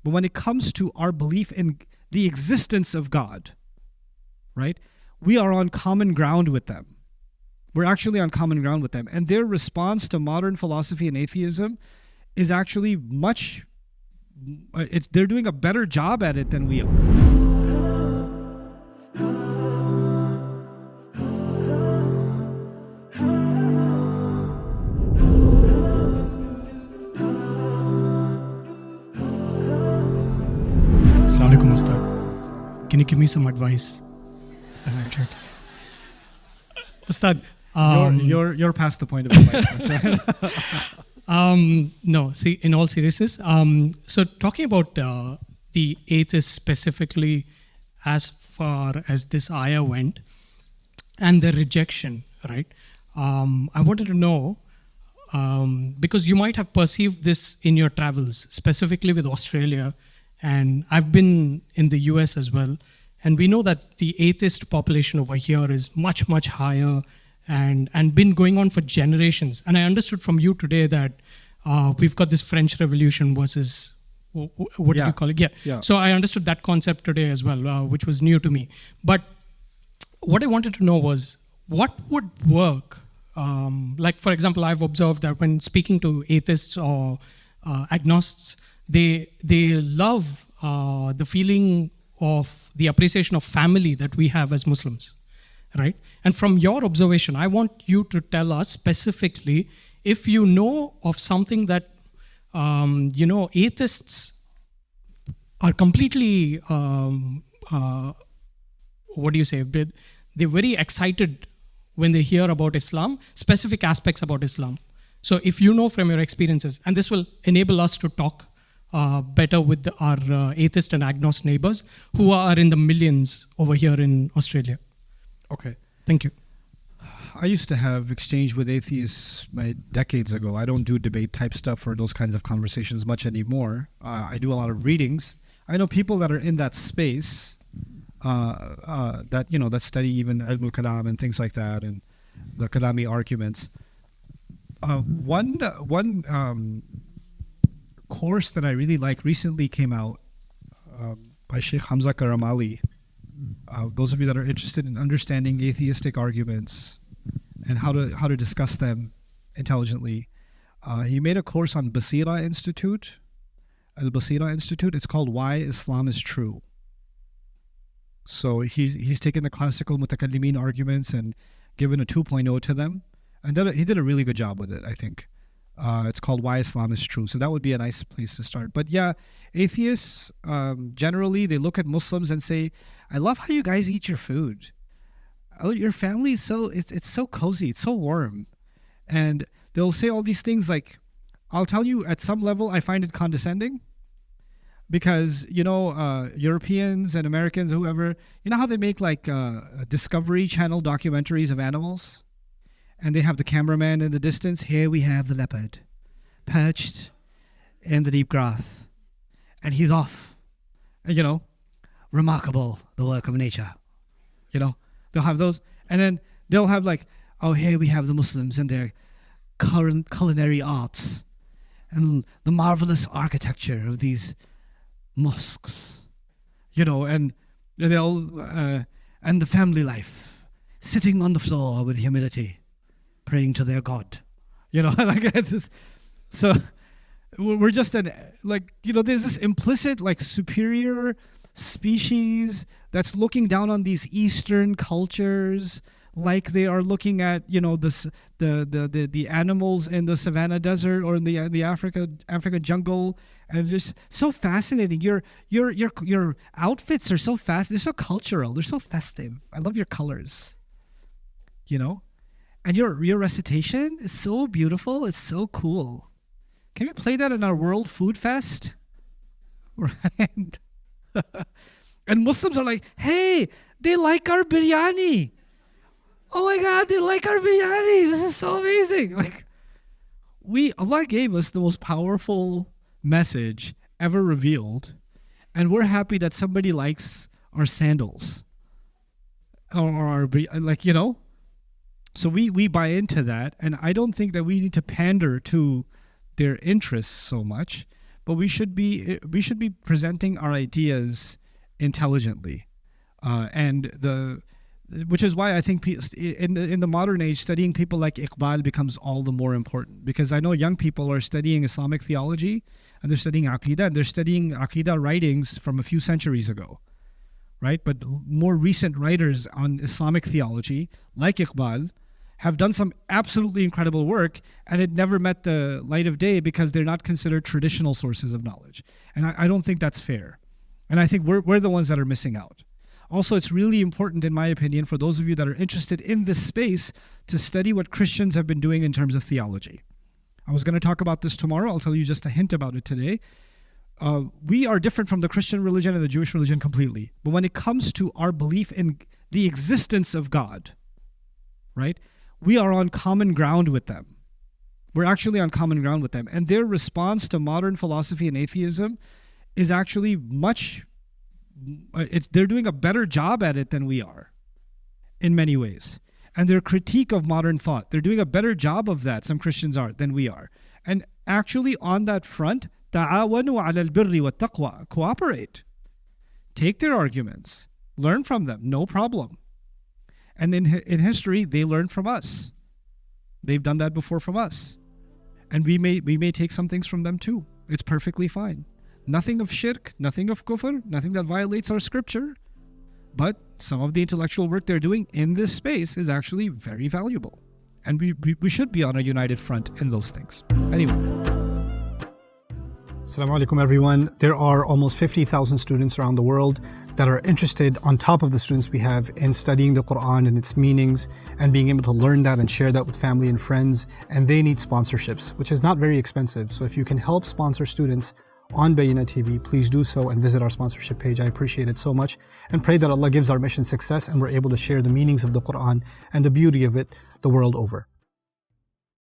But when it comes to our belief in the existence of God, right, we are on common ground with them. We're actually on common ground with them. And their response to modern philosophy and atheism is actually they're doing a better job at it than we are. Assalamu alaikum, Ustad. Can you give me some advice? Ustad, You're past the point of advice. no, see, in all seriousness, so talking about the atheists specifically as far as this ayah went and the rejection, right? I wanted to know, because you might have perceived this in your travels, specifically with Australia, and I've been in the US as well, and we know that the atheist population over here is much, much higher and been going on for generations. And I understood from you today that we've got this French Revolution versus, what do you call it? Yeah. So I understood that concept today as well, which was new to me. But what I wanted to know was, what would work? Like, for example, I've observed that when speaking to atheists or agnostics, they love the feeling of the appreciation of family that we have as Muslims, right? And from your observation, I want you to tell us specifically if you know of something that, atheists are completely, what do you say? They're very excited when they hear about Islam, specific aspects about Islam. So if you know from your experiences, and this will enable us to talk better with our atheist and agnostic neighbors who are in the millions over here in Australia. Okay. Thank you. I used to have exchange with atheists decades ago. I don't do debate type stuff or those kinds of conversations much anymore. I do a lot of readings. I know people that are in that space that study even Ilm al-Kalam and things like that and the Kalami arguments. One course that I really like recently came out by Sheikh Hamza Karamali. Those of you that are interested in understanding atheistic arguments and how to discuss them intelligently, he made a course on Basira Institute, Al-Basira Institute. It's called Why Islam is True. So he's taken the classical mutakallimin arguments and given a 2.0 to them, and he did a really good job with it, I think. It's called Why Islam is True. So that would be a nice place to start. But yeah, atheists, generally, they look at Muslims and say, I love how you guys eat your food. Oh, your family is it's so cozy, it's so warm. And they'll say all these things like, I'll tell you, at some level, I find it condescending. Because, Europeans and Americans, whoever, you know how they make like Discovery Channel documentaries of animals? And they have the cameraman in the distance. Here we have the leopard, perched in the deep grass. And he's off. And, remarkable, the work of nature. They'll have those. And then they'll have like, oh, here we have the Muslims and their current culinary arts. And the marvelous architecture of these mosques. And they'll, and the family life. Sitting on the floor with humility. Praying to their God, like it's just, so we're just there's this implicit like superior species that's looking down on these Eastern cultures, like they are looking at the animals in the savannah desert or in the Africa jungle, and just so fascinating. Your outfits are so fast. They're so cultural. They're so festive. I love your colors. And your recitation is so beautiful. It's so cool. Can we play that in our World Food Fest? Right? And Muslims are like, hey, they like our biryani. Oh my God, they like our biryani. This is so amazing. Like, Allah gave us the most powerful message ever revealed. And we're happy that somebody likes our sandals. Or our, So we buy into that, and I don't think that we need to pander to their interests so much, but we should be presenting our ideas intelligently, which is why I think in the modern age, studying people like Iqbal becomes all the more important, because I know young people are studying Islamic theology and they're studying Aqidah, and they're studying Aqidah writings from a few centuries ago, right? But more recent writers on Islamic theology, like Iqbal, have done some absolutely incredible work, and it never met the light of day because they're not considered traditional sources of knowledge. And I don't think that's fair. And I think we're the ones that are missing out. Also, it's really important, in my opinion, for those of you that are interested in this space to study what Christians have been doing in terms of theology. I was going to talk about this tomorrow. I'll tell you just a hint about it today. We are different from the Christian religion and the Jewish religion completely. But when it comes to our belief in the existence of God, right, we are on common ground with them. We're actually on common ground with them. And their response to modern philosophy and atheism is actually they're doing a better job at it than we are in many ways. And their critique of modern thought, they're doing a better job of that, some Christians are, than we are. And actually on that front, ta'awanu 'ala al-birri wa taqwa, cooperate. Take their arguments, learn from them, no problem. And in history, they learned from us. They've done that before from us. And we may take some things from them too. It's perfectly fine. Nothing of shirk, nothing of kufr, nothing that violates our scripture. But some of the intellectual work they're doing in this space is actually very valuable. And we should be on a united front in those things. Anyway. Assalamu alaikum everyone. There are almost 50,000 students around the world that are interested, on top of the students we have, in studying the Quran and its meanings and being able to learn that and share that with family and friends. And they need sponsorships, which is not very expensive. So if you can help sponsor students on Bayyinah TV, please do so and visit our sponsorship page. I appreciate it so much, and pray that Allah gives our mission success and we're able to share the meanings of the Quran and the beauty of it the world over.